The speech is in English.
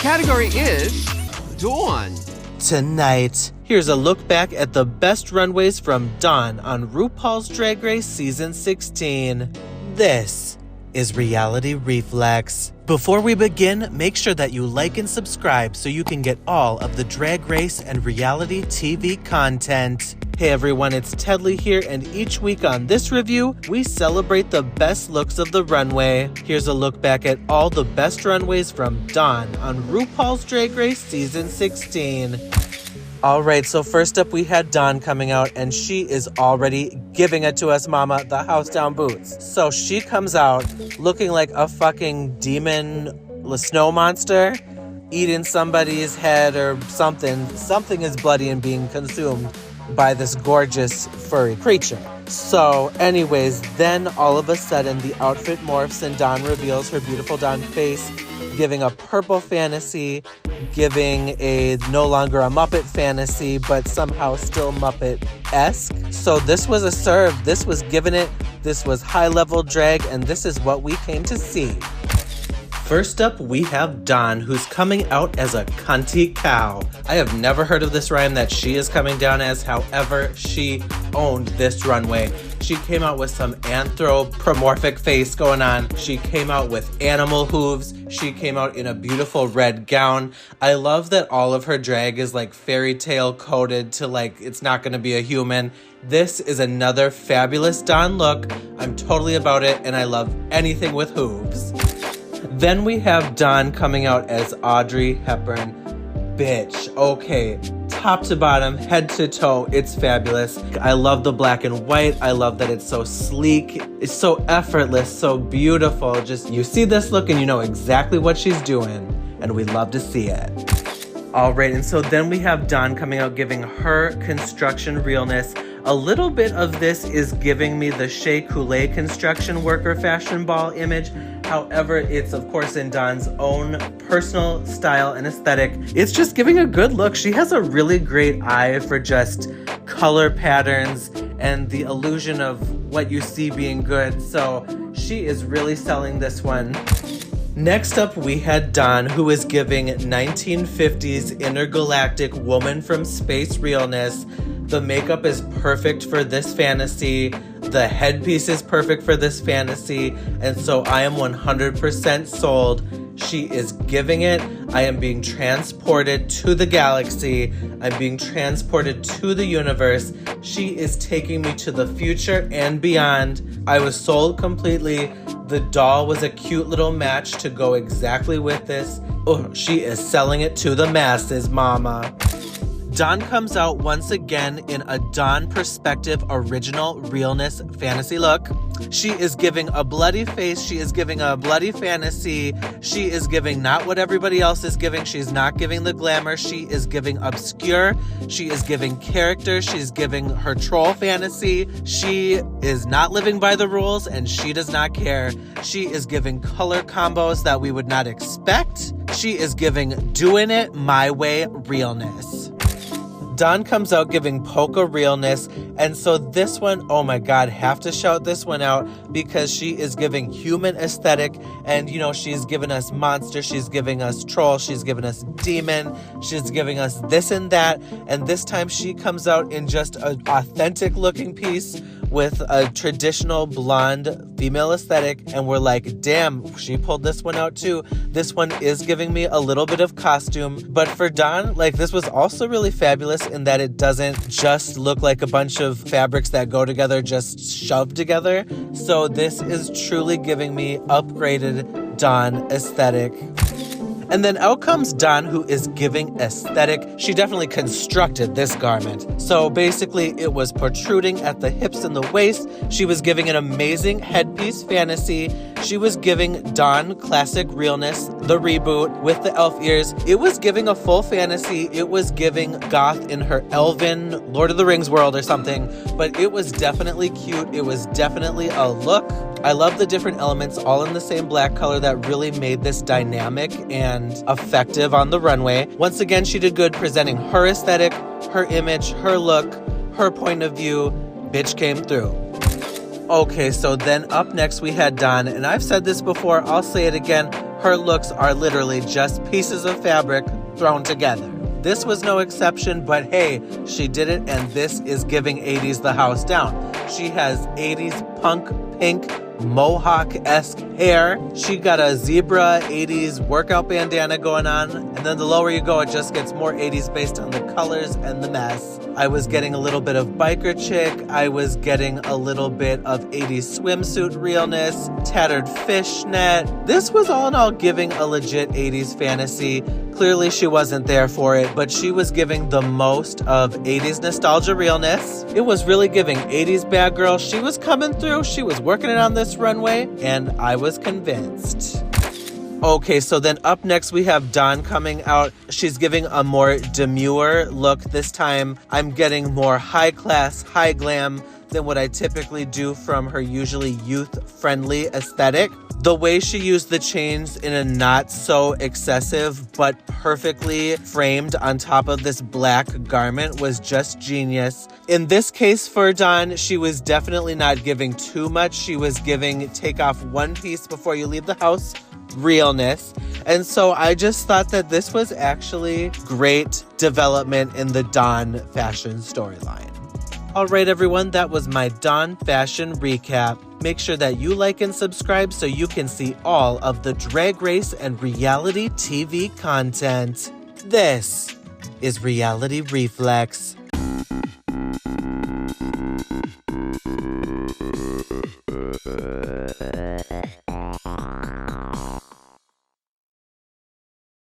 category is Dawn. Tonight, here's a look back at the best runways from Dawn on RuPaul's Drag Race Season 16. This is Reality Reflex. Before we begin, make sure that you like and subscribe so you can get all of the Drag Race and reality TV content. Hey everyone, it's Tedley here, and each week on this review, we celebrate the best looks of the runway. Here's a look back at all the best runways from Dawn on RuPaul's Drag Race Season 16. Alright, so first up we had Dawn coming out, and she is already giving it to us, mama, the house down boots. So she comes out looking like a fucking demon snow monster, eating somebody's head or something. Something is bloody and being consumed by this gorgeous furry creature. So anyways, then all of a sudden the outfit morphs and Dawn reveals her beautiful Dawn face, giving a purple fantasy, giving a no longer a Muppet fantasy, but somehow still Muppet-esque. So this was a serve, this was giving it, this was high-level drag, and this is what we came to see. First up, we have Dawn, who's coming out as a cunty cow. I have never heard of this rhyme that she is coming down as, however, she owned this runway. She came out with some anthropomorphic face going on. She came out with animal hooves. She came out in a beautiful red gown. I love that all of her drag is like fairy tale coded to like, it's not gonna be a human. This is another fabulous Dawn look. I'm totally about it, and I love anything with hooves. Then we have Dawn coming out as Audrey Hepburn. Bitch, okay, top to bottom, head to toe, it's fabulous. I love the black and white. I love that it's so sleek. It's so effortless, so beautiful. Just, you see this look and you know exactly what she's doing, and we love to see it. All right, and so then we have Dawn coming out giving her construction realness. A little bit of this is giving me the Shea Coulee construction worker fashion ball image. However, it's of course in Dawn's own personal style and aesthetic. It's just giving a good look. She has a really great eye for just color patterns and the illusion of what you see being good. So she is really selling this one. Next up, we had Dawn, who is giving 1950s intergalactic woman from space realness. The makeup is perfect for this fantasy. The headpiece is perfect for this fantasy. And so I am 100% sold. She is giving it. I am being transported to the galaxy. I'm being transported to the universe. She is taking me to the future and beyond. I was sold completely. The doll was a cute little match to go exactly with this. Oh, she is selling it to the masses, mama. Dawn comes out once again in a Dawn perspective original realness fantasy look. She is giving a bloody face. She is giving a bloody fantasy. She is giving not what everybody else is giving. She's not giving the glamour. She is giving obscure. She is giving character. She's giving her troll fantasy. She is not living by the rules, and she does not care. She is giving color combos that we would not expect. She is giving doing it my way realness. Dawn comes out giving polka realness, and so this one, oh my god, have to shout this one out because she is giving human aesthetic, and you know, she's giving us monster, she's giving us troll, she's giving us demon, she's giving us this and that, and this time she comes out in just an authentic looking piece with a traditional blonde female aesthetic, and we're like, damn, she pulled this one out too. This one is giving me a little bit of costume, but for Dawn, like, this was also really fabulous in that it doesn't just look like a bunch of fabrics that go together, just shoved together. So this is truly giving me upgraded Dawn aesthetic. And then out comes Dawn, who is giving aesthetic. She definitely constructed this garment. So basically, it was protruding at the hips and the waist. She was giving an amazing headpiece fantasy. She was giving Dawn classic realness, the reboot with the elf ears. It was giving a full fantasy. It was giving goth in her elven Lord of the Rings world or something. But it was definitely cute. It was definitely a look. I love the different elements all in the same black color that really made this dynamic and effective on the runway. Once again, she did good presenting her aesthetic, her image, her look, her point of view. Bitch came through. Okay, so then up next we had Dawn, and I've said this before, I'll say it again. Her looks are literally just pieces of fabric thrown together. This was no exception, but hey, she did it, and this is giving 80s the house down. She has 80s punk pink mohawk-esque hair. She got a zebra 80s workout bandana going on, and then the lower you go, it just gets more 80s based on the colors and the mess. I was getting a little bit of biker chick. I was getting a little bit of 80s swimsuit realness, tattered fishnet. This was all in all giving a legit 80s fantasy. Clearly she wasn't there for it, but she was giving the most of 80s nostalgia realness. It was really giving 80s bad girl. She was coming through. She was working it on this runway, and I was convinced. Okay, so then up next we have Dawn coming out. She's giving a more demure look this time. I'm getting more high class, high glam than what I typically do from her usually youth-friendly aesthetic. The way she used the chains in a not so excessive but perfectly framed on top of this black garment was just genius. In this case for Dawn, she was definitely not giving too much. She was giving take off one piece before you leave the house realness. And so I just thought that this was actually great development in the Dawn fashion storyline. All right, everyone, that was my Dawn fashion recap. Make sure that you like and subscribe so you can see all of the Drag Race and reality TV content. This is Reality Reflex.